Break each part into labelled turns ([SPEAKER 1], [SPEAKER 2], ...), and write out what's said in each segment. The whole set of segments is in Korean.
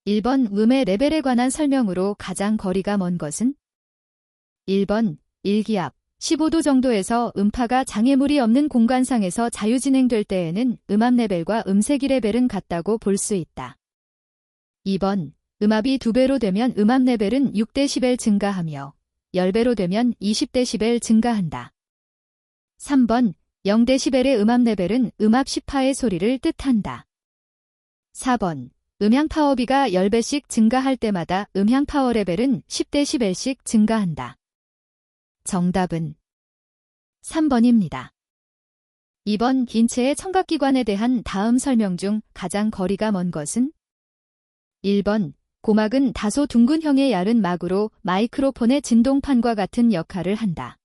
[SPEAKER 1] 1번 음의 레벨에 관한 설명으로 가장 거리가 먼 것은? 1번 일기압 15도 정도에서 음파가 장애물이 없는 공간상에서 자유진행될 때에는 음압 레벨과 음세기 레벨은 같다고 볼 수 있다. 2번 음압이 2배로 되면 음압 레벨은 6dB 증가하며 10배로 되면 20dB 증가한다. 3번 0dB의 음압 레벨은 음압 10파의 소리를 뜻한다. 4번 음향 파워비가 10배씩 증가할 때마다 음향 파워 레벨은 10dB씩 증가한다. 정답은 3번입니다. 2번 인체의 청각기관에 대한 다음 설명 중 가장 거리가 먼 것은? 1번 고막은 다소 둥근형의 얇은 막으로 마이크로폰의 진동판과 같은 역할을 한다.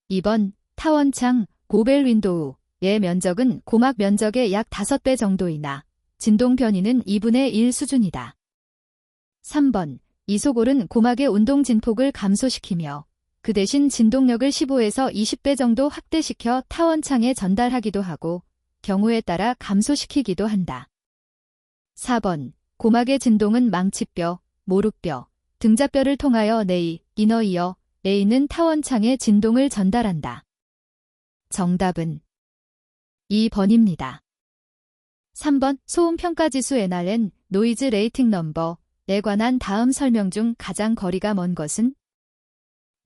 [SPEAKER 1] 2번 타원창 고벨 윈도우의 면적은 고막 면적의 약 5배 정도이나 진동 변이는 2분의 1 수준이다. 3번 이소골은 고막의 운동 진폭을 감소시키며 그 대신 진동력을 15에서 20배 정도 확대시켜 타원창에 전달하기도 하고 경우에 따라 감소시키기도 한다. 4번 고막의 진동은 망치뼈, 모룩뼈, 등자뼈를 통하여 뇌, 이너이어에 있는 타원창에 진동을 전달한다. 정답은 2번입니다. 3번 소음평가지수 NRN, 노이즈 레이팅 넘버에 관한 다음 설명 중 가장 거리가 먼 것은?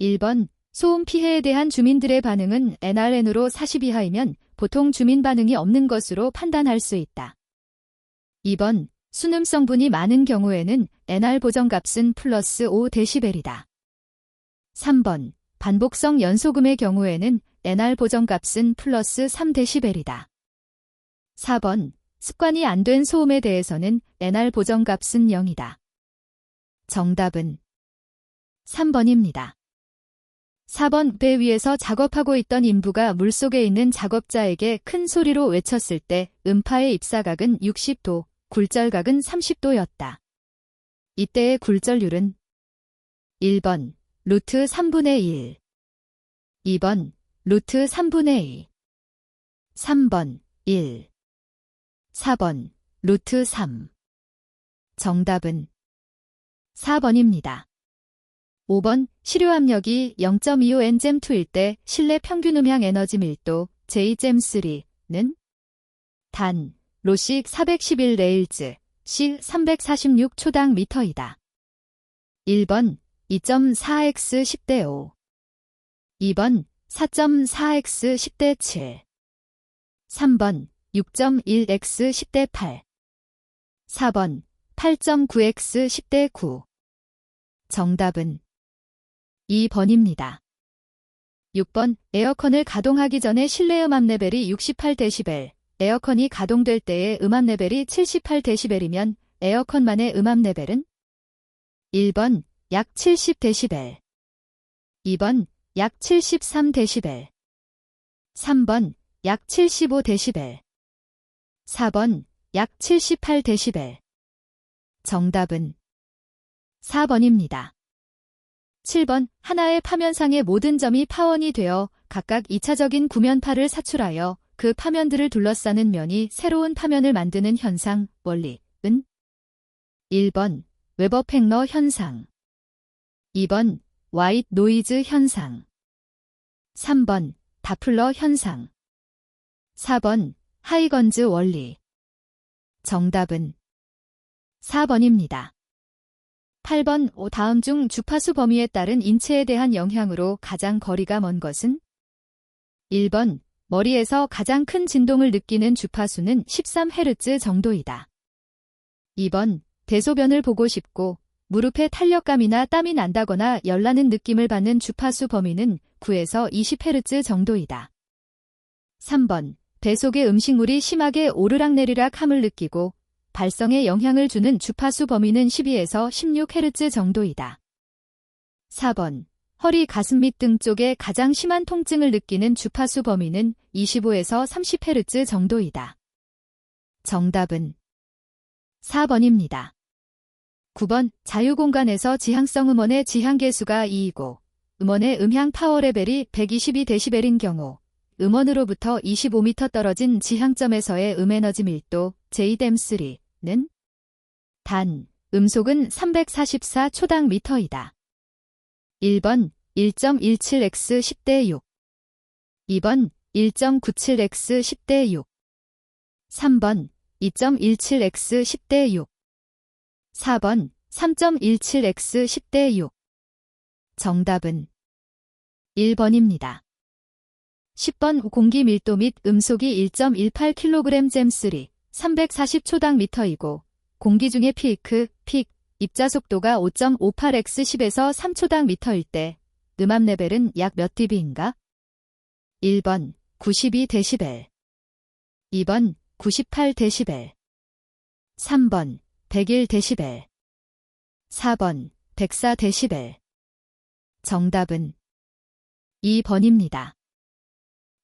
[SPEAKER 1] 1번 소음 피해에 대한 주민들의 반응은 NRN으로 40 이하이면 보통 주민 반응이 없는 것으로 판단할 수 있다. 2번 순음 성분이 많은 경우에는 NR 보정값은 플러스 5dB이다. 3번 반복성 연소금의 경우에는 NR 보정값은 플러스 3dB이다. 4번 습관이 안 된 소음에 대해서는 NR 보정값은 0이다. 정답은 3번입니다. 4번 배 위에서 작업하고 있던 인부가 물속에 있는 작업자에게 큰 소리로 외쳤을 때 음파의 입사각은 60도, 굴절각은 30도였다. 이때의 굴절률은 1번 루트 3분의 1, 2번 루트 3분의 2, 3번 1, 4번 루트 3. 정답은 4번입니다. 5번 시료압력이 0.25 njem2일 때 실내 평균 음향 에너지 밀도 JEM3는 단 로씩 411 레일즈, 시 346 초당 미터이다. 1번 2.4x 10대 5, 2번 4.4x 10대 7, 3번 6.1x 10대 8, 4번 8.9x 10대 9. 정답은 2번입니다. 6번 에어컨을 가동하기 전에 실내 음압 레벨이 68dB, 에어컨이 가동될 때의 음압 레벨이 78dB이면 에어컨만의 음압 레벨은? 1번 약 70dB, 2번 약 73dB, 3번 약 75dB, 4번 약 78dB. 정답은 4번입니다. 7번 하나의 파면상의 모든 점이 파원이 되어 각각 2차적인 구면파를 사출하여 그 파면들을 둘러싸는 면이 새로운 파면을 만드는 현상, 원리은? 1번 웨버-팽러 현상, 2번 화이트 노이즈 현상, 3번 다플러 현상, 4번 하이건즈 원리. 정답은 4번입니다. 8번 다음 중 주파수 범위에 따른 인체에 대한 영향으로 가장 거리가 먼 것은? 1번 머리에서 가장 큰 진동을 느끼는 주파수는 13Hz 정도이다. 2번 대소변을 보고 싶고 무릎에 탄력감이나 땀이 난다거나 열나는 느낌을 받는 주파수 범위는 9에서 20Hz 정도이다. 3번 배 속의 음식물이 심하게 오르락내리락 함을 느끼고 발성에 영향을 주는 주파수 범위는 12에서 16Hz 정도이다. 4번 허리, 가슴 및 등 쪽에 가장 심한 통증을 느끼는 주파수 범위는 25에서 30Hz 정도이다. 정답은 4번입니다. 9번 자유공간에서 지향성 음원의 지향계수가 2이고 음원의 음향 파워 레벨이 122dB인 경우 음원으로부터 25m 떨어진 지향점에서의 음에너지 밀도 JEM3는 단 음속은 344 초당 미터이다. 1번 1.17x 10대 6 2번 1.97x 10대 6 3번 2.17x 10대 6 4번 3.17x 10대 6 정답은 1번입니다. 10번 공기 밀도 및 음속이 1.18kg 잼3 340초당 미터이고 공기 중의 픽 입자 속도가 5.58x10에서 3초당 미터일 때 음압 레벨은 약 몇 dB인가? 1번 92dB 2번 98dB 3번 101dB 4번 104dB 정답은 2번입니다.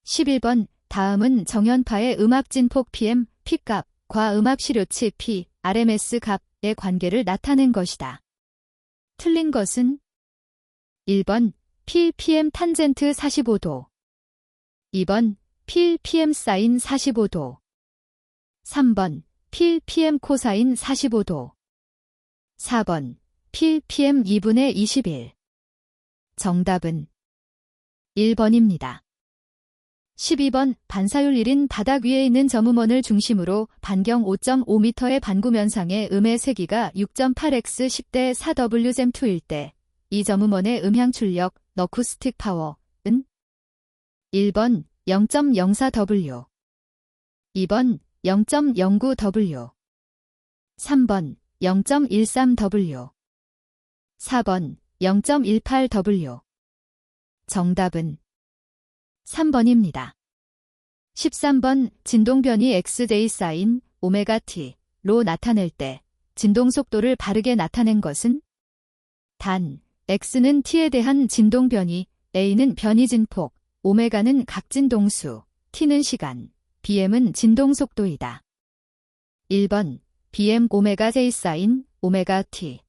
[SPEAKER 1] 11번 다음은 정연파의 음압 진폭 PM, P값, 과음압 시료치 P, RMS 값의 관계를 나타낸 것이다. 틀린 것은 1번 P, PM 탄젠트 45도 2번 P, PM 사인 45도 3번 P, PM 코사인 45도 4번 P, PM 2분의 21 정답은 1번입니다. 12번 반사율 1인 바닥 위에 있는 점음원을 중심으로 반경 5.5m의 반구면상의 음의 세기가 6.8x 10대 4W잼2일 때 이 점음원의 음향 출력 어쿠스틱 파워는 1번 0.04W 2번 0.09W 3번 0.13W 4번 0.18W 정답은 3번입니다. 13번 진동변이 XJ 사인 오메가 T로 나타낼 때 진동 속도를 바르게 나타낸 것은 단 X는 T에 대한 진동 변이, A는 변이 진폭, 오메가는 각진동수, T는 시간, BM은 진동 속도이다. 1번 BM 오메가 J 사인 오메가 T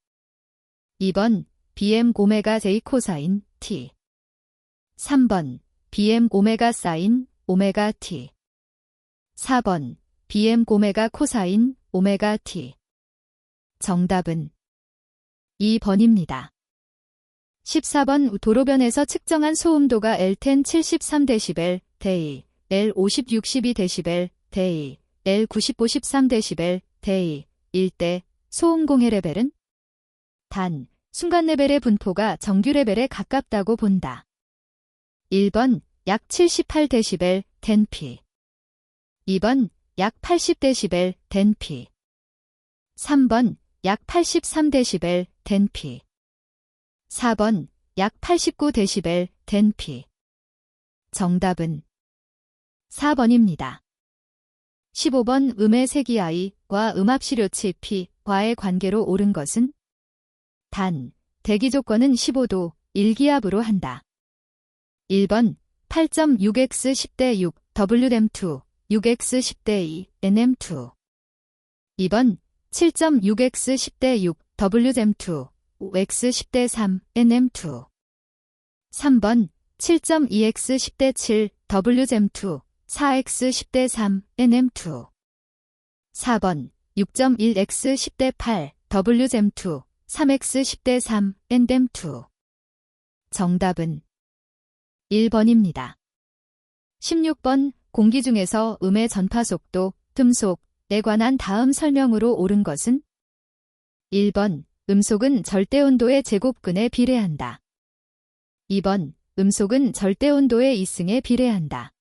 [SPEAKER 1] 2번 BM 오메가 J 코사인 T 3번 BM 오메가 사인 오메가 T 4번 BM 오메가 코사인 오메가 T 정답은 2번입니다. 14번 도로변에서 측정한 소음도가 L10 73dB, 데이, L 50 62dB, 데이, L 90 53dB, 데이, 일 때 소음 공해 레벨은 단, 순간 레벨의 분포가 정규 레벨에 가깝다고 본다. 1번 약 78dB, 덴피 2번 약 80dB, 덴피 3번 약 83dB, 덴피 4번 약 89dB, 덴피 정답은 4번입니다. 15번 음의 세기 I과 음압 시료치 P과의 관계로 옳은 것은 단, 대기 조건은 15도, 1기압으로 한다. 1번 8.6x 10대 6 WM2, 6x 10대 2 NM2 2번 7.6x 10대 6 WM2, 5x 10대 3 NM2 3번 7.2x 10대 7 WM2, 4x 10대 3 NM2 4번 6.1x 10대 8 WM2, 3x 10대 3 NM2 정답은 1번입니다. 16번 공기 중에서 음의 전파 속도, 틈속에 관한 다음 설명으로 옳은 것은 1번 음속은 절대온도의 제곱근에 비례한다. 2번 음속은 절대온도의 이승에 비례한다.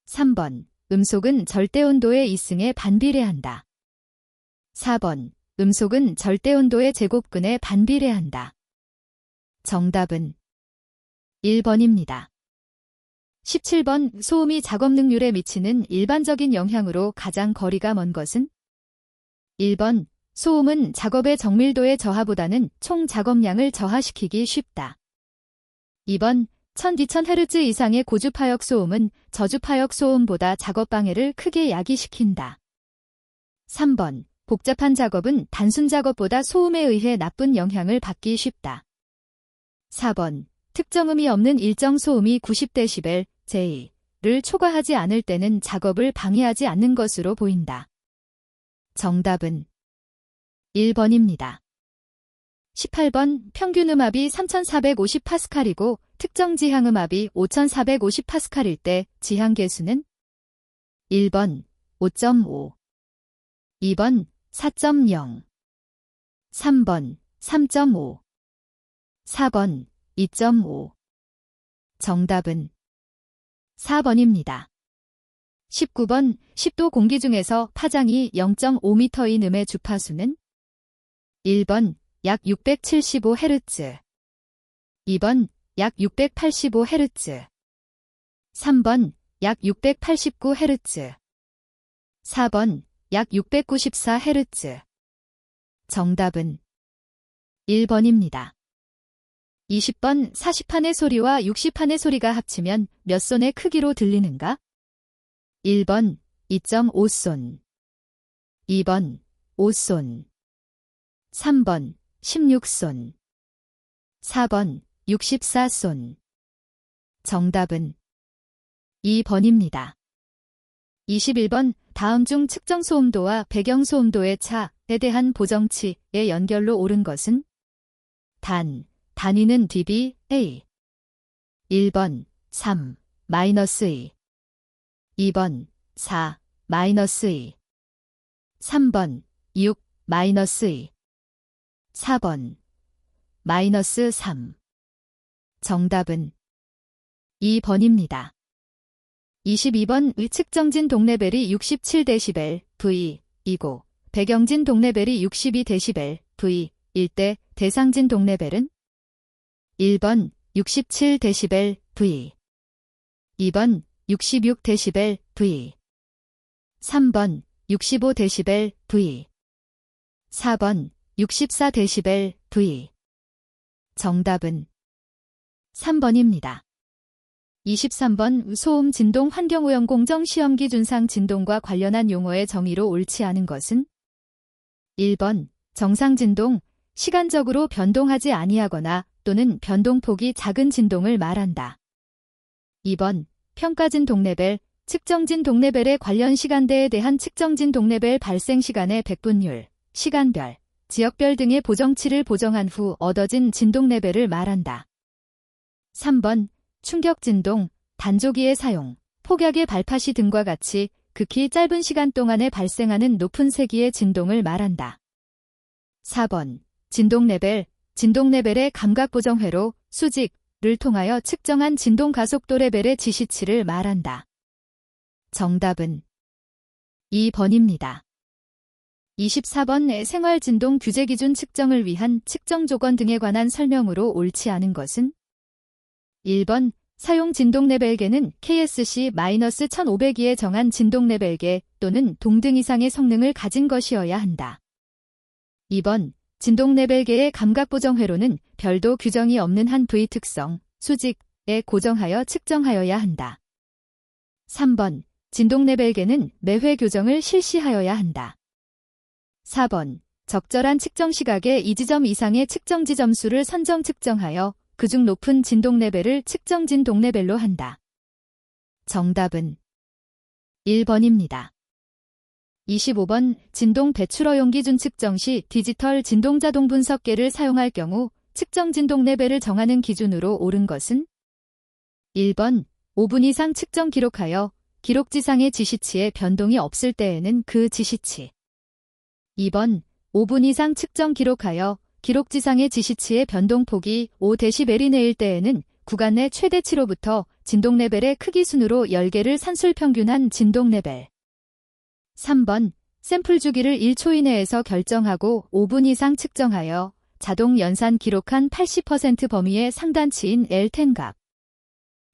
[SPEAKER 1] 3번 음속은 절대온도의 이승에 반비례한다. 4번 음속은 절대온도의 제곱근에 반비례한다. 정답은 1번입니다. 17번 소음이 작업 능률에 미치는 일반적인 영향으로 가장 거리가 먼 것은 1번 소음은 작업의 정밀도의 저하보다는 총 작업량을 저하시키기 쉽다. 2번 12,000Hz 이상의 고주파역 소음은 저주파역 소음보다 작업 방해를 크게 야기시킨다. 3번 복잡한 작업은 단순 작업보다 소음에 의해 나쁜 영향을 받기 쉽다. 4번 특정음이 없는 일정 소음이 90dB, J를 초과하지 않을 때는 작업을 방해하지 않는 것으로 보인다. 정답은 1번입니다. 18번 평균 음압이 3450파스칼이고 특정 지향 음압이 5450파스칼일 때 지향 계수는 1번 5.5, 2번 4.0, 3번 3.5, 4번 2.5. 정답은 4번입니다. 19번 10도 공기 중에서 파장이 0.5m인 음의 주파수는 1번 약 675Hz, 2번 약 685Hz, 3번 약 689Hz, 4번 약 694Hz. 정답은 1번입니다. 20번 40판의 소리와 60판의 소리가 합치면 몇 손의 크기로 들리는가? 1번 2.5손, 2번 5손, 3번 16손, 4번 64손. 정답은 2번입니다. 21번 다음 중 측정 소음도와 배경 소음도의 차에 대한 보정치의 연결로 옳은 것은 단위는 dBA. 1번 3, -2, 2번 4, -2, 3번 6, -2, 4번 -3. 정답은 2번입니다. 22번 측정진 동레벨이 67dB V이고 배경진 동레벨이 62dB V일 때 대상진 동레벨은 1번 67dB V, 2번 66dB V, 3번 65dB V, 4번 64dB V. 정답은 3번입니다. 23번 소음 진동 환경오염 공정 시험기 준상 진동과 관련한 용어의 정의로 옳지 않은 것은 1번 정상 진동, 시간적으로 변동하지 아니하거나 또는 변동폭이 작은 진동을 말한다. 2번 평가진 동레벨, 측정진 동레벨의 관련 시간대에 대한 측정진 동레벨 발생 시간의 백분율, 시간별, 지역별 등의 보정치를 보정한 후 얻어진 진동 레벨을 말한다. 3번 충격 진동, 단조기의 사용, 폭약의 발파시 등과 같이 극히 짧은 시간 동안에 발생하는 높은 세기의 진동을 말한다. 4번 진동 레벨의 감각 보정회로, 수직을 통하여 측정한 진동 가속도 레벨의 지시치를 말한다. 정답은 2번입니다. 24번 생활진동 규제 기준 측정을 위한 측정 조건 등에 관한 설명으로 옳지 않은 것은 1번 사용 진동 레벨계는 KSC-1502에 정한 진동 레벨계 또는 동등 이상의 성능을 가진 것이어야 한다. 2번 진동 레벨계의 감각 보정 회로는 별도 규정이 없는 한 V 특성, 수직에 고정하여 측정하여야 한다. 3번 진동 레벨계는 매회 교정을 실시하여야 한다. 4번 적절한 측정 시각에 2지점 이상의 측정지 점수를 선정 측정하여 그중 높은 진동 레벨을 측정 진동 레벨로 한다. 정답은 1번입니다. 25번 진동 배출허용 기준 측정 시 디지털 진동 자동 분석계를 사용할 경우 측정 진동 레벨을 정하는 기준으로 옳은 것은 1번 5분 이상 측정 기록하여 기록지상의 지시치에 변동이 없을 때에는 그 지시치. 2번 5분 이상 측정 기록하여 기록지상의 지시치의 변동폭이 5dB 이내일 때에는 구간 내 최대치로부터 진동 레벨의 크기 순으로 10개를 산술 평균한 진동 레벨. 3번 샘플 주기를 1초 이내에서 결정하고 5분 이상 측정하여 자동 연산 기록한 80% 범위의 상단치인 L10 값.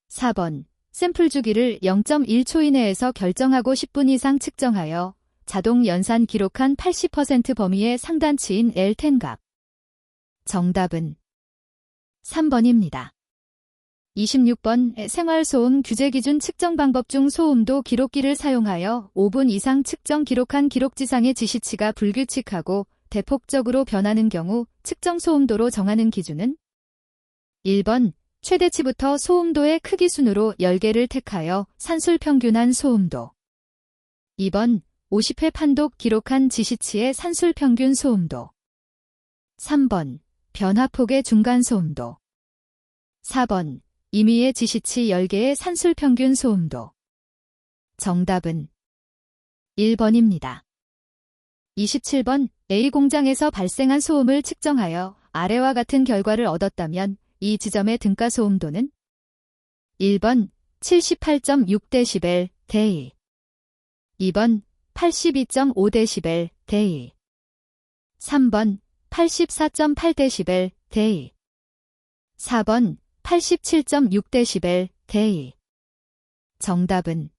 [SPEAKER 1] 4번 샘플 주기를 0.1초 이내에서 결정하고 10분 이상 측정하여 자동 연산 기록한 80% 범위의 상단치인 L10 값. 정답은 3번입니다. 26번 생활소음 규제기준 측정 방법 중 소음도 기록기를 사용하여 5분 이상 측정 기록한 기록지상의 지시치가 불규칙하고 대폭적으로 변하는 경우 측정 소음도로 정하는 기준은 1번 최대치부터 소음도의 크기 순으로 10개를 택하여 산술 평균한 소음도. 2번 50회 판독 기록한 지시치의 산술 평균 소음도. 3번 변화폭의 중간 소음도. 4번 임의의 지시치 10개의 산술 평균 소음도. 정답은 1번입니다. 27번 A 공장에서 발생한 소음을 측정하여 아래와 같은 결과를 얻었다면 이 지점의 등가 소음도는 1번 78.6dB 대 2, 2번 82.5dB 대 3번 84.8dB 대 4번 87.6dB 대 정답은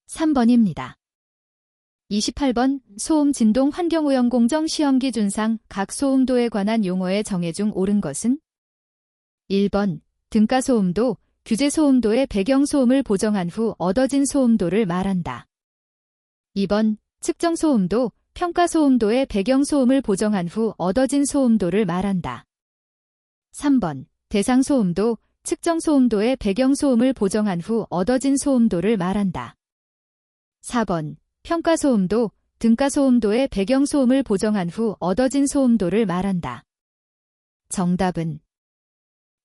[SPEAKER 1] 3번입니다. 28번 소음 진동 환경오염 공정 시험 기준상 각 소음도에 관한 용어에 정해 중 옳은 것은 1번 등가 소음도, 규제 소음도의 배경 소음을 보정한 후 얻어진 소음도를 말한다. 2번 측정 소음도, 평가 소음도의 배경 소음을 보정한 후 얻어진 소음도를 말한다. 3번 대상 소음도, 측정 소음도의 배경 소음을 보정한 후 얻어진 소음도를 말한다. 4번 평가 소음도, 등가 소음도의 배경 소음을 보정한 후 얻어진 소음도를 말한다. 정답은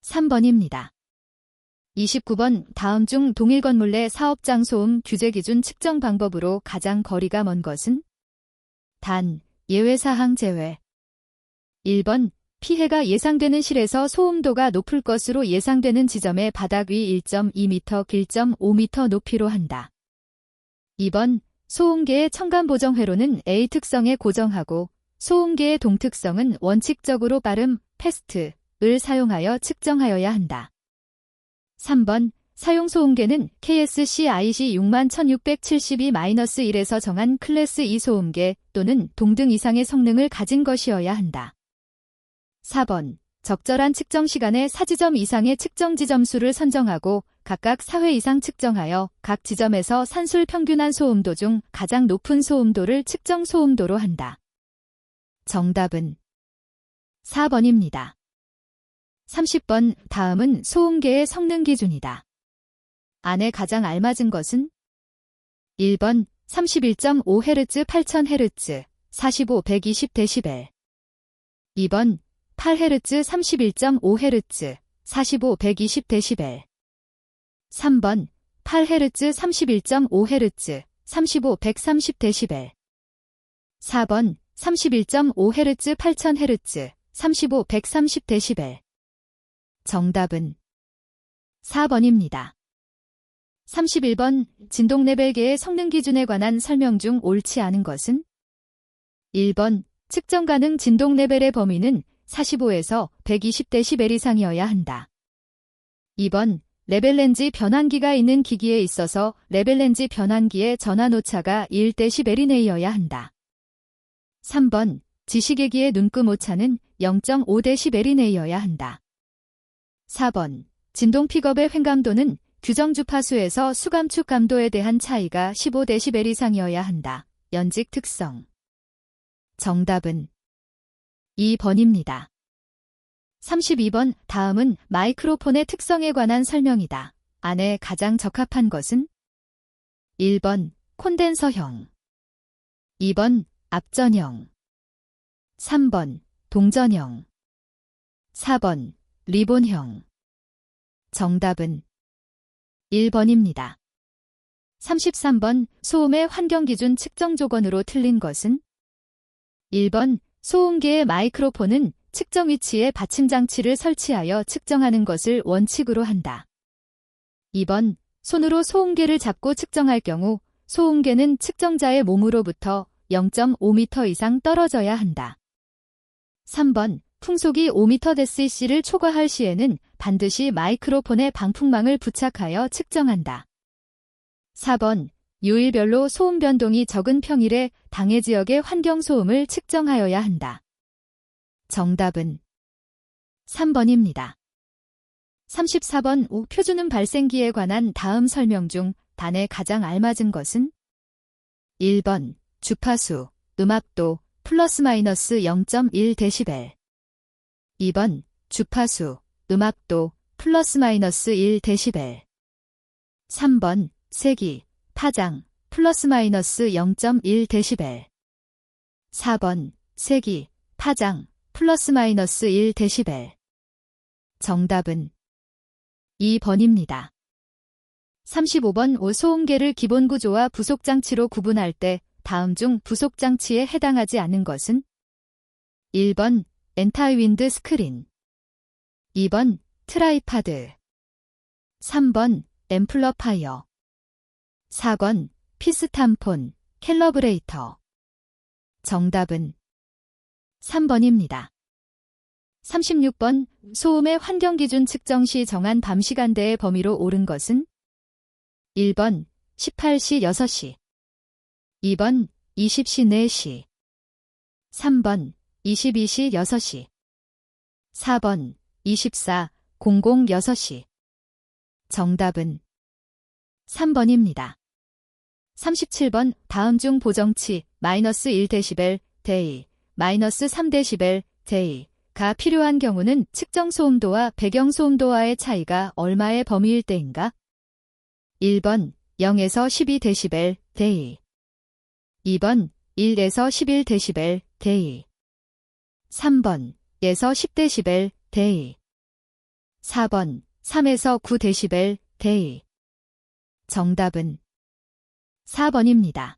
[SPEAKER 1] 3번입니다. 29번 다음 중 동일 건물 내 사업장 소음 규제 기준 측정 방법으로 가장 거리가 먼 것은? 단, 예외사항 제외. 1번 피해가 예상되는 실에서 소음도가 높을 것으로 예상되는 지점의 바닥 위 1.2m, 1.5m 높이로 한다. 2번 소음계의 첨간 보정 회로는 A 특성에 고정하고 소음계의 동특성은 원칙적으로 빠름, 패스트를 사용하여 측정하여야 한다. 3번 사용 소음계는 KSCIC 61,672-1에서 정한 클래스 2 소음계 또는 동등 이상의 성능을 가진 것이어야 한다. 4번 적절한 측정 시간에 4지점 이상의 측정 지점수를 선정하고 각각 4회 이상 측정하여 각 지점에서 산술 평균한 소음도 중 가장 높은 소음도를 측정 소음도로 한다. 정답은 4번입니다. 30번 다음은 소음계의 성능 기준이다. 안에 가장 알맞은 것은? 1번 31.5Hz 8000Hz 45, 120dB 2번 8Hz 31.5Hz 45, 120dB 3번 8Hz 31.5Hz 35, 130dB 4번 31.5Hz 8000Hz 35, 130dB 정답은 4번입니다. 31번 진동 레벨계의 성능 기준에 관한 설명 중 옳지 않은 것은? 1번 측정 가능 진동 레벨의 범위는 45에서 120dB 이상이어야 한다. 2번 레벨렌지 변환기가 있는 기기에 있어서 레벨렌지 변환기의 전환 오차가 1dB 이내여야 한다. 3번 지시계기의 눈금 오차는 0.5dB 이내여야 한다. 4번 진동 픽업의 횡감도는 규정 주파수에서 수감축 감도에 대한 차이가 15dB 이상이어야 한다. 연직 특성. 정답은 2번입니다. 32번 다음은 마이크로폰의 특성에 관한 설명이다. 안에 가장 적합한 것은? 1번 콘덴서형 2번 앞전형 3번 동전형 4번 리본형 정답은 1번입니다. 33번 소음의 환경기준 측정 조건으로 틀린 것은? 1번 소음계의 마이크로폰은 측정 위치에 받침장치를 설치하여 측정하는 것을 원칙으로 한다. 2번 손으로 소음계를 잡고 측정할 경우 소음계는 측정자의 몸으로부터 0.5m 이상 떨어져야 한다. 3번 풍속이 5m/dB를 초과할 시에는 반드시 마이크로폰에 방풍망을 부착하여 측정한다. 4번 요일별로 소음 변동이 적은 평일에 당해 지역의 환경 소음을 측정하여야 한다. 정답은 3번입니다. 34번 우 표준음 발생기에 관한 다음 설명 중 단에 가장 알맞은 것은? 1번 주파수, 음압도, 플러스 마이너스 0.1dB 2번 주파수, 음압도, 플러스 마이너스 1dB 3번 세기, 파장, 플러스 마이너스 0.1dB 4번 세기, 파장, 플러스 마이너스 1dB. 정답은 2번입니다. 35번 소음계를 기본 구조와 부속 장치로 구분할 때 다음 중 부속 장치에 해당하지 않은 것은? 1번 엔타이윈드 스크린, 2번 트라이파드, 3번 앰플러파이어, 4번 피스탄폰, 캘러브레이터. 정답은 3번입니다. 36번 소음의 환경기준 측정 시 정한 밤 시간대의 범위로 옳은 것은? 1번 18시 6시, 2번 20시 4시, 3번 22시 6시, 4번 24, 00, 6시. 정답은 3번입니다. 37번 다음 중 보정치 마이너스 1dB, 데이, 마이너스 3dB, 데이가 필요한 경우는 측정 소음도와 배경 소음도와의 차이가 얼마의 범위일 때인가? 1번 0에서 12dB, 데이, 2번 1에서 11dB, 데이, 3번 1에서 10dB, 데이, 4번 3에서 9dB, 데이. 정답은 4번입니다.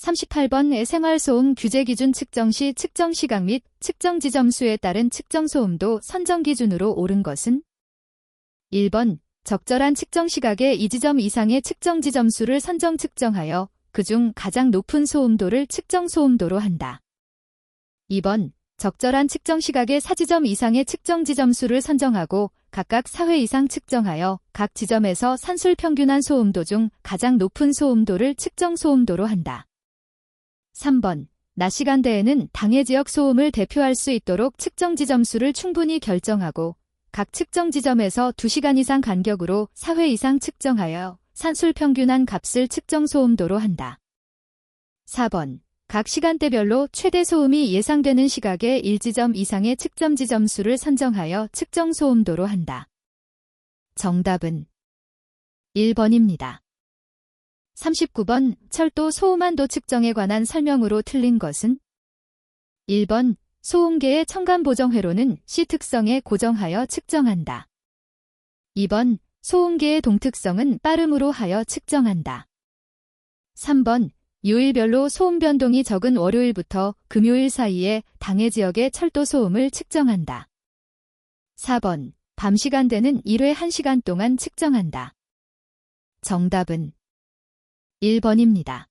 [SPEAKER 1] 38번 생활소음 규제 기준 측정 시 측정 시각 및 측정 지점 수에 따른 측정 소음도 선정 기준으로 옳은 것은? 1번 적절한 측정 시각의 2지점 이상의 측정 지점 수를 선정 측정하여 그중 가장 높은 소음도를 측정 소음도로 한다. 2번 적절한 측정 시각의 4지점 이상의 측정 지점 수를 선정하고 각각 4회 이상 측정하여 각 지점에서 산술 평균한 소음도 중 가장 높은 소음도를 측정 소음도로 한다. 3번 낮 시간대에는 당해 지역 소음을 대표할 수 있도록 측정 지점 수를 충분히 결정하고 각 측정 지점에서 2시간 이상 간격으로 4회 이상 측정하여 산술 평균한 값을 측정 소음도로 한다. 4번 각 시간대별로 최대 소음이 예상되는 시각의 1지점 이상의 측정 지점 수를 선정하여 측정 소음도로 한다. 정답은 1번입니다. 39번 철도 소음 한도 측정에 관한 설명으로 틀린 것은? 1번 소음계의 첨간 보정 회로는 C 특성에 고정하여 측정한다. 2번 소음계의 동특성은 빠름으로 하여 측정한다. 3번 요일별로 소음 변동이 적은 월요일부터 금요일 사이에 당해 지역의 철도 소음을 측정한다. 4번 밤 시간대는 1회 1시간 동안 측정한다. 정답은 1번입니다.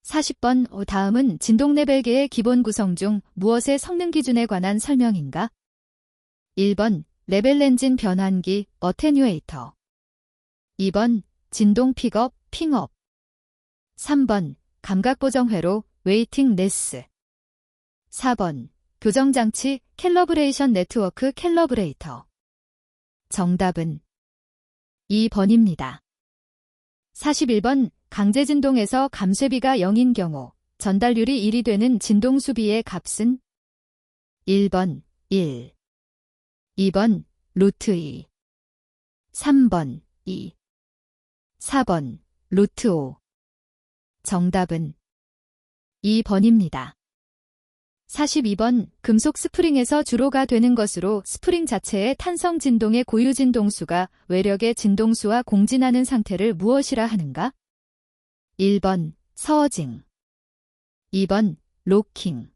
[SPEAKER 1] 40번 다음은 진동 레벨계의 기본 구성 중 무엇의 성능 기준에 관한 설명인가? 1번 레벨 엔진 변환기 어테뉴에이터, 2번 진동 픽업 핑업, 3번 감각 보정 회로 웨이팅 레스, 4번 교정장치 캘러브레이션 네트워크 캘러브레이터. 정답은 2번입니다. 41번 강제 진동에서 감쇄비가 0인 경우 전달률이 1이 되는 진동 수비의 값은? 1번 1, 2번 루트 2, 3번 2, 4번 루트 5. 정답은 2번입니다. 42번 금속 스프링에서 주로가 되는 것으로 스프링 자체의 탄성 진동의 고유 진동수가 외력의 진동수와 공진하는 상태를 무엇이라 하는가? 1번 서어징, 2번 로킹,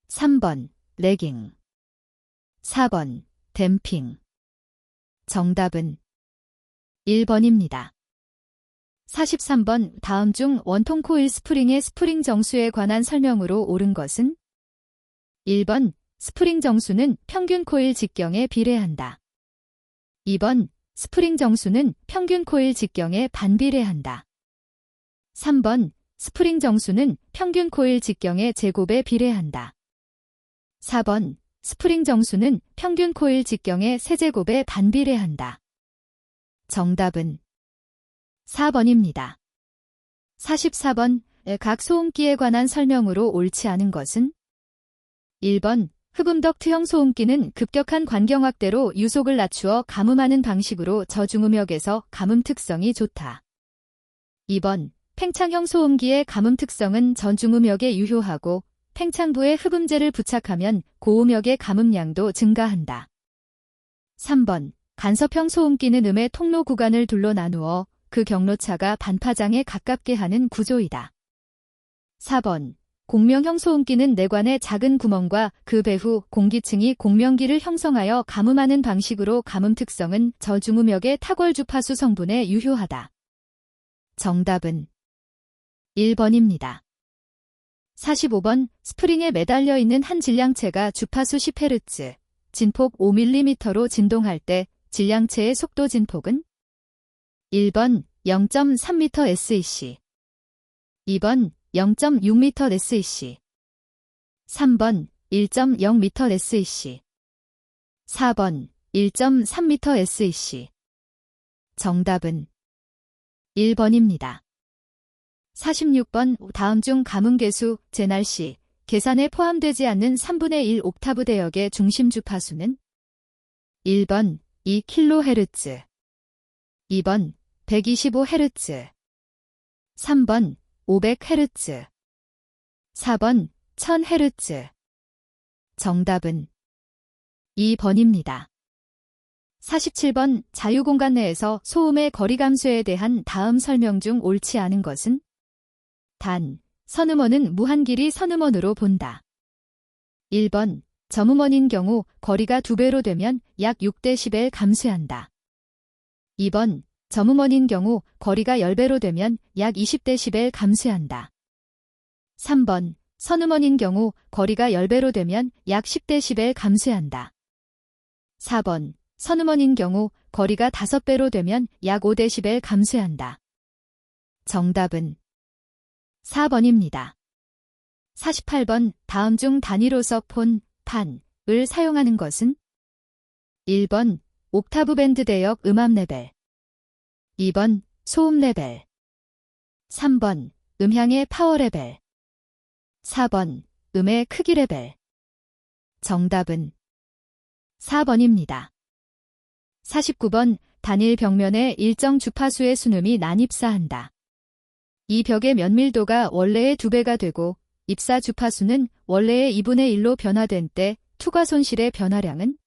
[SPEAKER 1] 3번 레깅, 4번 댐핑. 정답은 1번입니다. 43번 다음 중 원통 코일 스프링의 스프링 정수에 관한 설명으로 옳은 것은? 1번 스프링 정수는 평균 코일 직경에 비례한다. 2번 스프링 정수는 평균 코일 직경에 반비례한다. 3번 스프링 정수는 평균 코일 직경의 제곱에 비례한다. 4번 스프링 정수는 평균 코일 직경의 세제곱에 반비례한다. 정답은 4번입니다. 44번 각 소음기에 관한 설명으로 옳지 않은 것은? 1번 흡음 덕트형 소음기는 급격한 관경 확대로 유속을 낮추어 감음하는 방식으로 저중음역에서 감음 특성이 좋다. 2번 팽창형 소음기의 감음 특성은 전중음역에 유효하고 팽창부에 흡음재를 부착하면 고음역의 감음량도 증가한다. 3번. 간섭형 소음기는 음의 통로 구간을 둘로 나누어 그 경로차가 반파장에 가깝게 하는 구조이다. 4번. 공명형 소음기는 내관의 작은 구멍과 그 배후 공기층이 공명기를 형성하여 감음하는 방식으로 감음 특성은 저중음역의 타궐 주파수 성분에 유효하다. 정답은 1번입니다. 45번. 스프링에 매달려 있는 한 질량체가 주파수 10Hz, 진폭 5mm로 진동할 때 질량체의 속도 진폭은? 1번 0.3m/sec, 2번 0.6m/sec, 3번 1.0m/sec, 4번 1.3m/sec. 정답은 1번입니다. 46번. 다음 중 감음계수 제날씨 계산에 포함되지 않는 3분의 1 옥타브 대역의 중심 주파수는? 1번 2kHz, 2번 125Hz, 3번 500Hz, 4번 1000Hz. 정답은 2번입니다. 47번. 자유공간 내에서 소음의 거리 감소에 대한 다음 설명 중 옳지 않은 것은? 단, 선음원은 무한길이 선음원으로 본다. 1번. 점음원인 경우 거리가 2배로 되면 약 6dB 감소한다. 2번. 점음원인 경우 거리가 10배로 되면 약 20dB 감소한다. 3번. 선음원인 경우 거리가 10배로 되면 약 10dB 감소한다. 4번. 선음원인 경우 거리가 5배로 되면 약 5dB 감소한다. 정답은 4번입니다. 48번. 다음 중 단위로서 폰, 판을 사용하는 것은? 1번 옥타브 밴드 대역 음압 레벨, 2번 소음 레벨, 3번 음향의 파워 레벨, 4번 음의 크기 레벨. 정답은 4번입니다. 49번. 단일 벽면에 일정 주파수의 순음이 난입사한다. 이 벽의 면밀도가 원래의 2배가 되고 입사 주파수는 원래의 2분의 1로 변화된 때 투과 손실의 변화량은?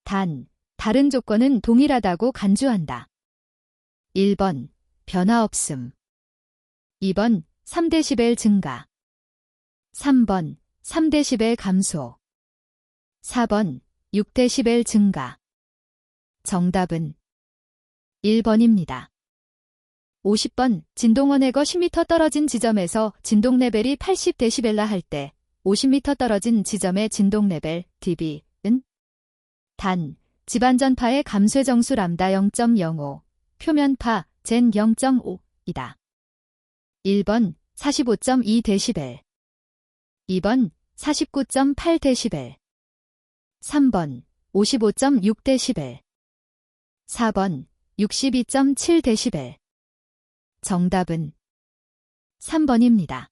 [SPEAKER 1] 단, 다른 조건은 동일하다고 간주한다. 1번 변화 없음, 2번 3dB 증가, 3번 3dB 감소, 4번 6dB 증가. 정답은 1번입니다. 50번. 진동원에거 10m 떨어진 지점에서 진동 레벨이 80dB라 할 때 50m 떨어진 지점의 진동 레벨 dB은? 단, 집안전파의 감쇄 정수 람다 0.05, 표면파 젠 0.5이다. 1번 45.2dB, 2번 49.8dB, 3번 55.6dB, 4번 62.7dB. 정답은 3번입니다.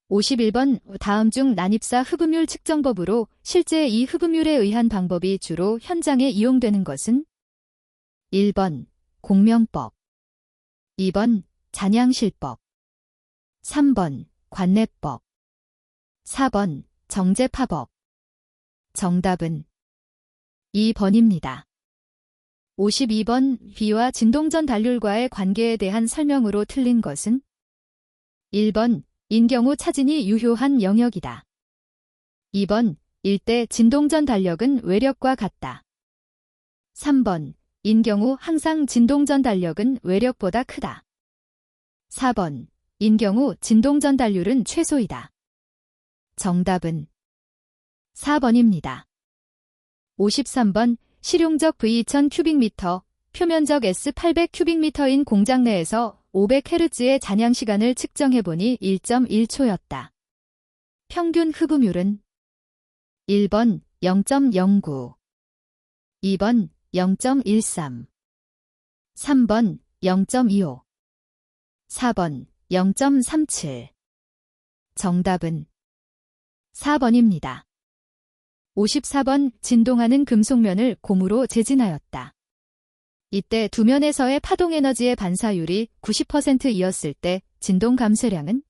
[SPEAKER 1] 51번. 다음 중 난입사 흡음률 측정법으로 실제 이 흡음률에 의한 방법이 주로 현장에 이용되는 것은? 1번 공명법, 2번 잔향실법, 3번 관내법, 4번 정제파법. 정답은 2번입니다. 52번. 비와 진동전 단률과의 관계에 대한 설명으로 틀린 것은? 1번 인경우 차진이 유효한 영역이다. 2번 일대 진동전 단력은 외력과 같다. 3번 인경우 항상 진동전 단력은 외력보다 크다. 4번 인경우 진동전 단률은 최소이다. 정답은 4번입니다. 53번. 실용적 V2000 큐빅미터, 표면적 S800 큐빅미터인 공장 내에서 500Hz의 잔향시간을 측정해보니 1.1초였다. 평균 흡음률은? 1번 0.09, 2번 0.13, 3번 0.25, 4번 0.37. 정답은 4번입니다. 54번. 진동하는 금속면을 고무로 재진하였다. 이때 두 면에서의 파동에너지의 반사율이 90%이었을 때 진동 감쇄량은?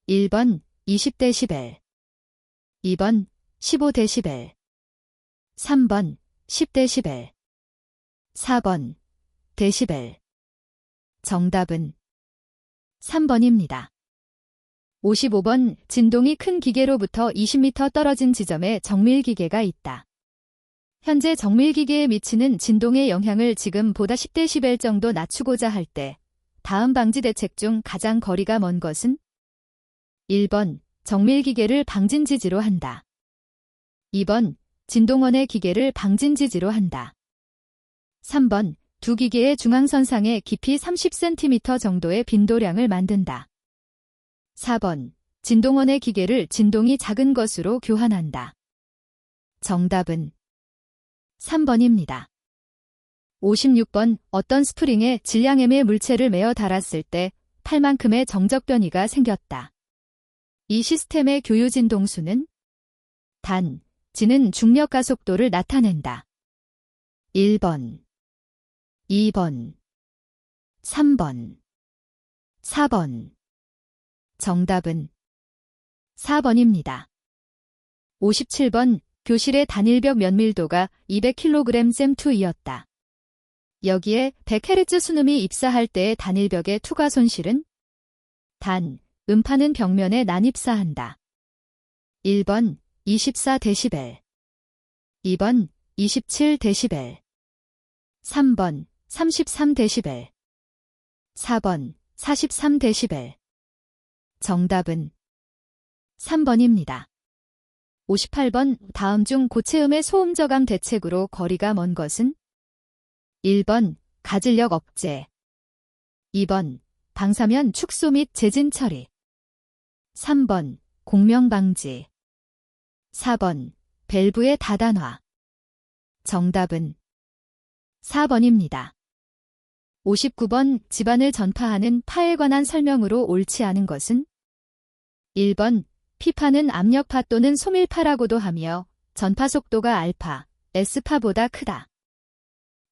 [SPEAKER 1] 1번 20dB 2번 15dB 3번 10dB 4번 데시벨 정답은 3번입니다. 55번 진동이 큰 기계로부터 20m 떨어진 지점에 정밀기계가 있다. 현재 정밀기계에 미치는 진동의 영향을 지금보다 10dB 정도 낮추고자 할 때 다음 방지 대책 중 가장 거리가 먼 것은 1번 정밀기계를 방진지지로 한다. 2번 진동원의 기계를 방진지지로 한다. 3번 두 기계의 중앙선상에 깊이 30cm 정도의 빈도량을 만든다. 4번 진동원의 기계를 진동이 작은 것으로 교환한다. 정답은 3번입니다. 56번 어떤 스프링에 질량M의 물체를 매어 달았을 때 팔만큼의 정적 변이가 생겼다. 이 시스템의 교유 진동수는 단, 지는 중력 가속도를 나타낸다. 1번, 2번, 3번, 4번. 정답은 4번입니다. 57번 교실의 단일벽 면밀도가 200kg/2이었다. 여기에 100Hz 순음이 입사할 때의 단일벽의 투과 손실은 단, 음파는 벽면에 난입사한다. 1번 24dB 2번 27dB 3번 33dB 4번 43dB 정답은 3번입니다. 58번 다음 중 고체음의 소음 저감 대책으로 거리가 먼 것은 1번 가질력 억제 2번 방사면 축소 및 재진 처리 3번 공명 방지 4번 밸브의 다단화 정답은 4번입니다. 59번 집안을 전파하는 파에 관한 설명으로 옳지 않은 것은 1번 피파는 압력파 또는 소밀파라고도 하며 전파 속도가 알파, S파보다 크다.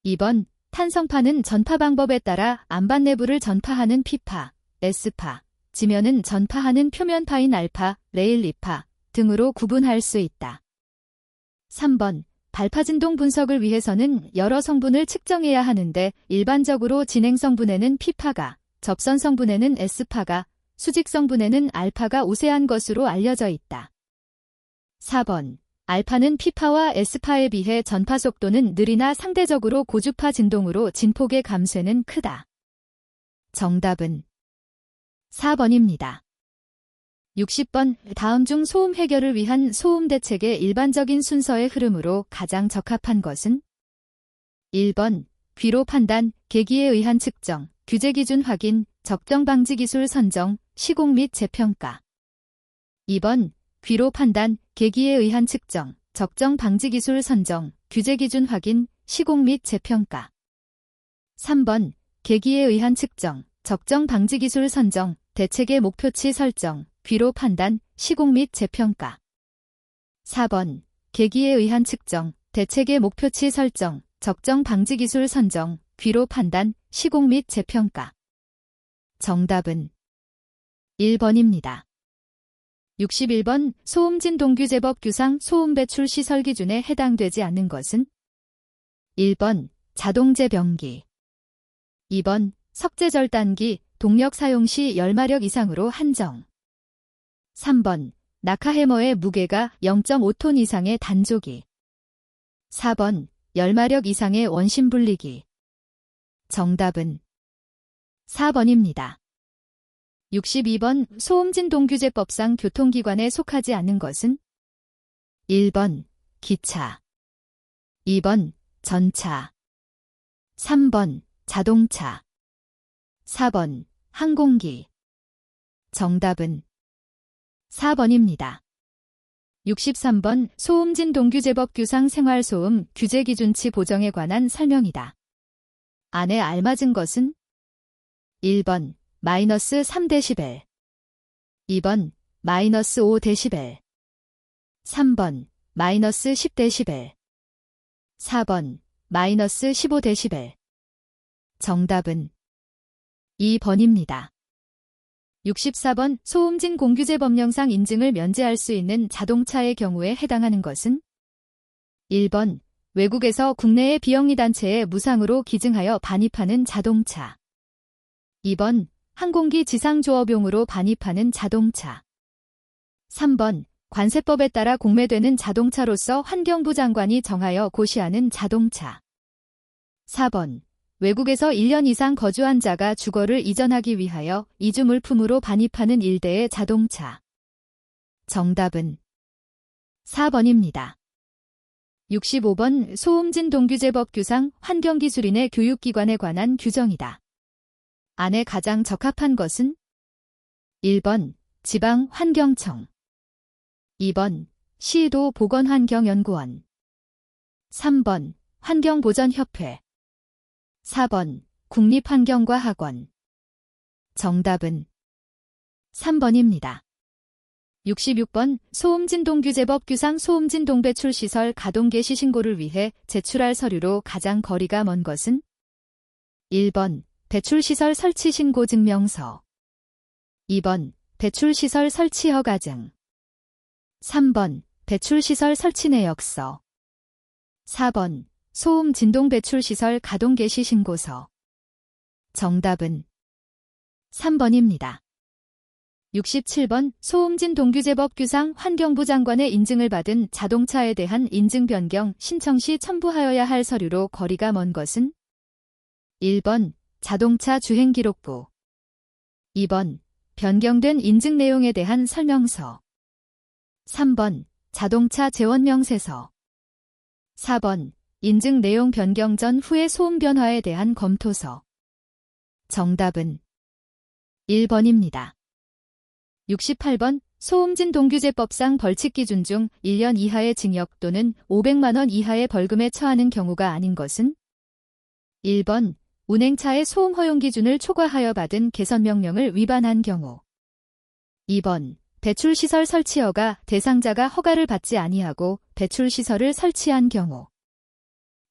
[SPEAKER 1] 2번 탄성파는 전파 방법에 따라 안반 내부를 전파하는 P파, S파, 지면은 전파하는 표면파인 알파, 레일리파 등으로 구분할 수 있다. 3번 발파 진동 분석을 위해서는 여러 성분을 측정해야 하는데 일반적으로 진행 성분에는 P파가, 접선 성분에는 S파가, 수직 성분에는 알파가 우세한 것으로 알려져 있다. 4번 알파는 P파와 S파에 비해 전파 속도는 느리나 상대적으로 고주파 진동으로 진폭의 감쇄는 크다. 정답은 4번입니다. 60번 다음 중 소음 해결을 위한 소음 대책의 일반적인 순서의 흐름으로 가장 적합한 것은 1번 귀로 판단, 계기에 의한 측정, 규제 기준 확인, 적정 방지 기술 선정, 시공 및 재평가 2번 귀로 판단, 계기에 의한 측정, 적정 방지 기술 선정, 규제 기준 확인, 시공 및 재평가 3번 계기에 의한 측정, 적정 방지 기술 선정, 대책의 목표치 설정, 귀로 판단, 시공 및 재평가 4번 계기에 의한 측정, 대책의 목표치 설정, 적정 방지 기술 선정, 귀로 판단, 시공 및 재평가 정답은 1번입니다. 61번 소음진동규제법 규상 소음 배출 시설 기준에 해당되지 않는 것은 1번 자동제병기 2번 석재절단기 동력 사용 시 열마력 이상으로 한정 3번 낙하해머의 무게가 0.5톤 이상의 단조기 4번 열마력 이상의 원심분리기 정답은 4번입니다. 62번 소음진동규제법상 교통기관에 속하지 않는 것은 1번 기차 2번 전차 3번 자동차 4번 항공기 정답은 4번입니다. 63번 소음진동규제법 규상 생활소음 규제기준치 보정에 관한 설명이다. 안에 알맞은 것은 1번 마이너스 3dB 2번 마이너스 5dB 3번 마이너스 10dB 4번 마이너스 15dB 정답은 2번입니다. 64번 소음진 공규제 법령상 인증을 면제할 수 있는 자동차의 경우에 해당하는 것은 1번 외국에서 국내의 비영리 단체에 무상으로 기증하여 반입하는 자동차 2번 항공기 지상조업용으로 반입하는 자동차 3번 관세법에 따라 공매되는 자동차로서 환경부 장관이 정하여 고시하는 자동차 4번 외국에서 1년 이상 거주한 자가 주거를 이전하기 위하여 이주 물품으로 반입하는 일대의 자동차. 정답은 4번입니다. 65번 소음진 동규제법 규상 환경기술인의 교육기관에 관한 규정이다. 안에 가장 적합한 것은 1번 지방환경청 2번 시도 보건환경연구원 3번 환경보전협회 4번 국립환경과학원 정답은 3번입니다. 66번 소음진동규제법 규상 소음진동배출시설 가동 개시 신고를 위해 제출할 서류로 가장 거리가 먼 것은 1번 배출시설 설치 신고 증명서 2번 배출시설 설치 허가증 3번 배출시설 설치 내역서 4번 소음 진동 배출시설 가동 개시 신고서 정답은 3번입니다. 67번 소음진 동규제법 규상 환경부 장관의 인증을 받은 자동차에 대한 인증 변경 신청 시 첨부하여야 할 서류로 거리가 먼 것은 1번 자동차 주행기록부 2번 변경된 인증 내용에 대한 설명서 3번 자동차 재원명세서 4번 인증 내용 변경 전 후의 소음 변화에 대한 검토서 정답은 1번입니다. 68번 소음진 동규제법상 벌칙 기준 중 1년 이하의 징역 또는 500만 원 이하의 벌금에 처하는 경우가 아닌 것은 1번 운행차의 소음 허용 기준을 초과하여 받은 개선 명령을 위반한 경우 2번 배출시설 설치 허가 대상자가 허가를 받지 아니하고 배출시설을 설치한 경우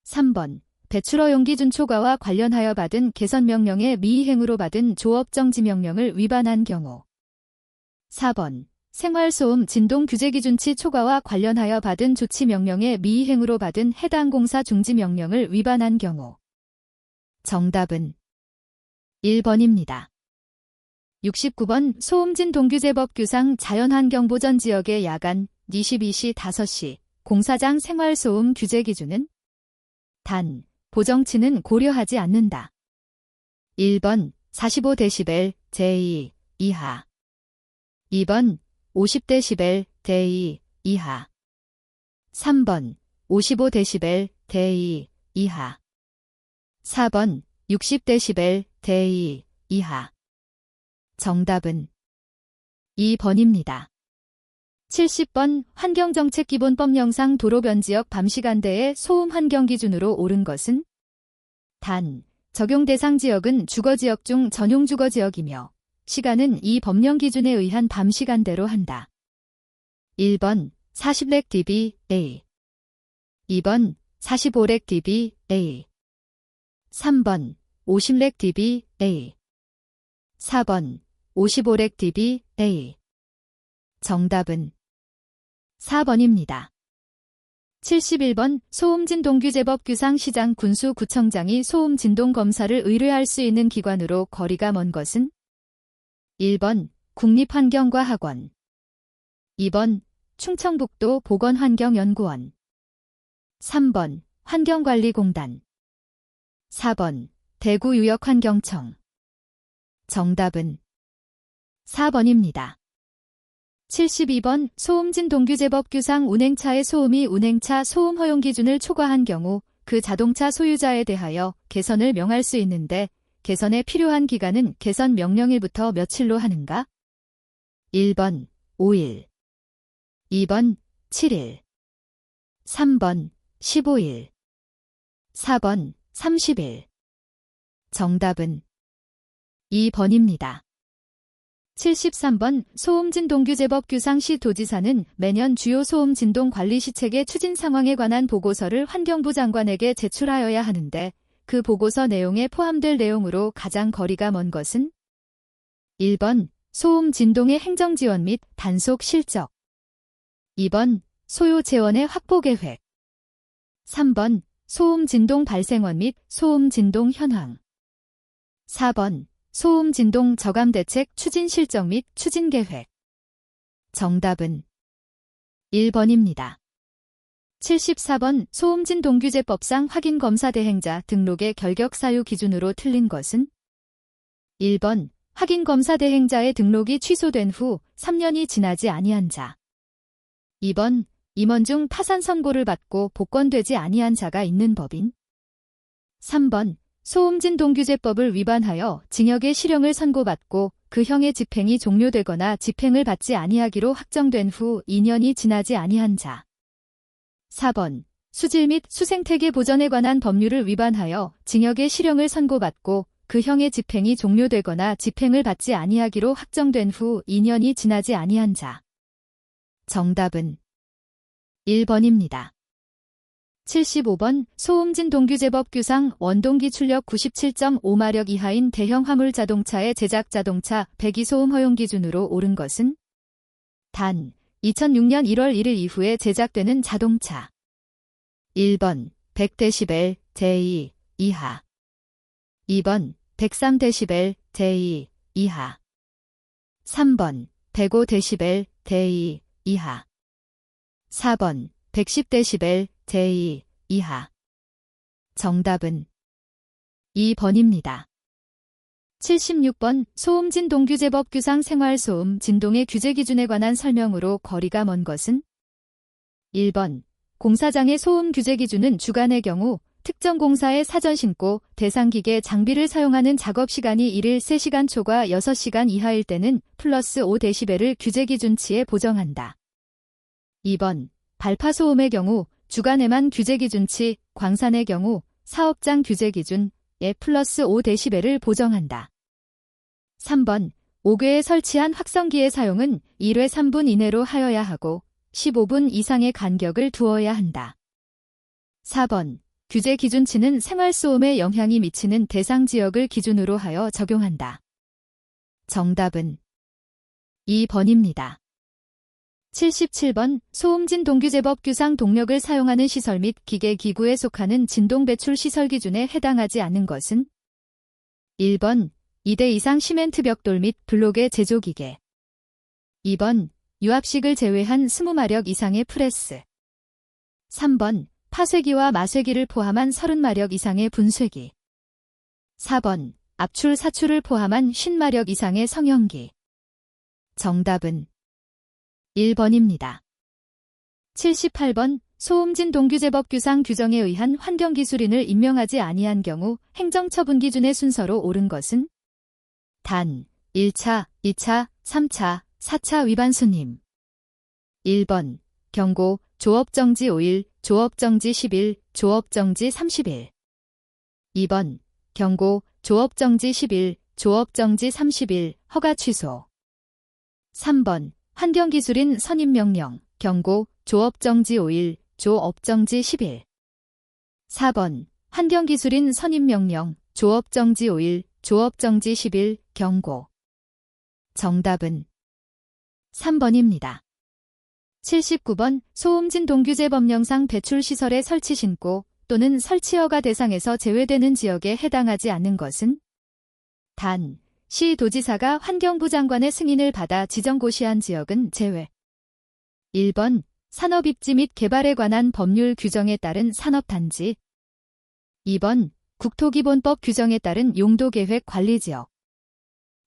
[SPEAKER 1] 3번 배출허용 기준 초과와 관련하여 받은 개선 명령의 미이행으로 받은 조업정지 명령을 위반한 경우 4번 생활소음 진동 규제 기준치 초과와 관련하여 받은 조치 명령의 미이행으로 받은 해당 공사 중지 명령을 위반한 경우 정답은 1번입니다. 69번 소음진 동규제법 규상 자연환경보전 지역의 야간 22시 5시 공사장 생활소음 규제 기준은 단, 보정치는 고려하지 않는다. 1번 45dB 제2 이하 2번 50dB 제2 이하 3번 55dB 제2 이하 4번 60dB 제2 이하 정답은 2번입니다. 70번 환경정책기본법령상 도로변지역 밤시간대의 소음 환경기준으로 옳은 것은 단, 적용 대상 지역은 주거지역 중 전용 주거지역이며 시간은 이 법령 기준에 의한 밤시간대로 한다. 1번 40렉 dBA 2번 45렉 dBA 3번 50렉 dBA 4번 55렉 dBA 정답은 4번입니다. 71번 소음진 동규제법 규상 시장 군수 구청장이 소음 진동 검사를 의뢰할 수 있는 기관으로 거리가 먼 것은 1번 국립환경과학원 2번 충청북도 보건환경연구원 3번 환경관리공단 4번 대구유역환경청 정답은 4번입니다. 72번 소음진 동규제법 규상 운행차의 소음이 운행차 소음 허용 기준을 초과한 경우 그 자동차 소유자에 대하여 개선을 명할 수 있는데 개선에 필요한 기간은 개선 명령일부터 며칠로 하는가? 1번 5일 2번 7일 3번 15일 4번 30일 정답은 2번입니다. 73번 소음진 동규제법 규상 시 도지사는 매년 주요 소음 진동 관리 시책의 추진 상황에 관한 보고서를 환경부 장관에게 제출하여야 하는데 그 보고서 내용에 포함될 내용으로 가장 거리가 먼 것은 1번 소음 진동의 행정 지원 및 단속 실적. 2번 소요 재원의 확보 계획. 3번 소음 진동 발생원 및 소음 진동 현황. 4번 소음 진동 저감 대책 추진 실적 및 추진 계획. 정답은 1번입니다. 74번 소음진동규제법상 확인검사 대행자 등록의 결격 사유 기준으로 틀린 것은 1번 확인검사 대행자의 등록이 취소된 후 3년이 지나지 아니한 자. 2번 임원 중 파산 선고를 받고 복권되지 아니한 자가 있는 법인. 3번 소음진동규제법을 위반하여 징역의 실형을 선고받고 그 형의 집행이 종료되거나 집행을 받지 아니하기로 확정된 후 2년이 지나지 아니한 자. 4번 수질 및 수생태계 보전에 관한 법률을 위반하여 징역의 실형을 선고받고 그 형의 집행이 종료되거나 집행을 받지 아니하기로 확정된 후 2년이 지나지 아니한 자. 정답은 1번입니다. 75번 소음진동규제법 규상 원동기 출력 97.5마력 이하인 대형 화물 자동차의 제작 자동차 배기소음 허용 기준으로 옳은 것은 단 2006년 1월 1일 이후에 제작되는 자동차. 1번 100dB 제2 이하. 2번 103dB 제2 이하. 3번 105dB 제2 이하. 4번 110dB 제2 이하. 정답은 2번입니다. 76번 소음진동규제법 규상 생활소음 진동의 규제 기준에 관한 설명으로 거리가 먼 것은 1번 공사장의 소음 규제 기준은 주간의 경우 특정 공사의 사전 신고 대상 기계 장비를 사용하는 작업 시간이 1일 3시간 초과 6시간 이하일 때는 플러스 5dB를 규제 기준치에 보정한다. 2번 발파 소음의 경우 주간에만 규제 기준치, 광산의 경우 사업장 규제 기준에 플러스 5dB를 보정한다. 3번 5궤에 설치한 확성기의 사용은 1회 3분 이내로 하여야 하고 15분 이상의 간격을 두어야 한다. 4번 규제 기준치는 생활소음에 영향이 미치는 대상 지역을 기준으로 하여 적용한다. 정답은 2번입니다. 77번 소음진동규제법 규상 동력을 사용하는 시설 및 기계 기구에 속하는 진동 배출 시설 기준에 해당하지 않는 것은 1번 2대 이상 시멘트 벽돌 및 블록의 제조기계. 2번 유압식을 제외한 20마력 이상의 프레스. 3번 파쇄기와 마쇄기를 포함한 30마력 이상의 분쇄기. 4번 압출 사출을 포함한 50마력 이상의 성형기. 정답은 1번입니다. 78번 소음진동규제법 규상 규정에 의한 환경기술인을 임명하지 아니한 경우 행정처분 기준의 순서로 옳은 것은 단 1차, 2차, 3차, 4차 위반 순임. 1번 경고, 조업정지 5일, 조업정지 10일, 조업정지 30일. 2번 경고, 조업정지 10일, 조업정지 30일, 허가 취소. 3번 환경기술인 선임명령, 경고, 조업정지 5일, 조업정지 10일. 4번 환경기술인 선임명령, 조업정지 5일, 조업정지 10일, 경고. 정답은 3번입니다. 79번 소음진동규제법령상 배출시설의 설치 신고 또는 설치허가 대상에서 제외되는 지역에 해당하지 않는 것은 단 시도지사가 환경부 장관의 승인을 받아 지정고시한 지역은 제외. 1번 산업입지 및 개발에 관한 법률 규정에 따른 산업단지. 2번 국토기본법 규정에 따른 용도계획 관리지역.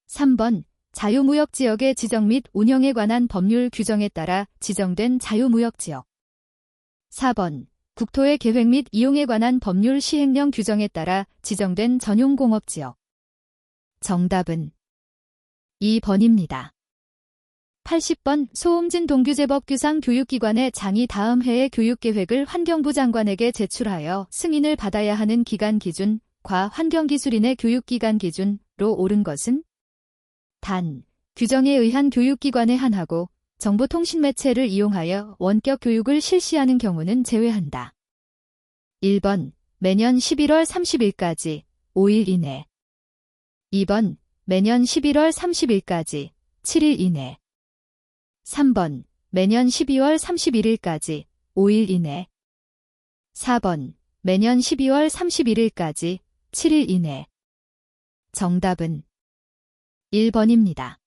[SPEAKER 1] 3번 자유무역지역의 지정 및 운영에 관한 법률 규정에 따라 지정된 자유무역지역. 4번 국토의 계획 및 이용에 관한 법률 시행령 규정에 따라 지정된 전용공업지역. 정답은 2번입니다. 80번 소음진동규제법 규상 교육기관의 장이 다음 해의 교육계획을 환경부 장관에게 제출하여 승인을 받아야 하는 기간 기준, 과 환경기술인의 교육기간 기준으로 옳은 것은 단, 규정에 의한 교육기관에 한하고 정보통신매체를 이용하여 원격 교육을 실시하는 경우는 제외한다. 1번 매년 11월 30일까지 5일 이내. 2번 매년 11월 30일까지 7일 이내. 3번 매년 12월 31일까지 5일 이내. 4번 매년 12월 31일까지 7일 이내. 정답은 1번입니다.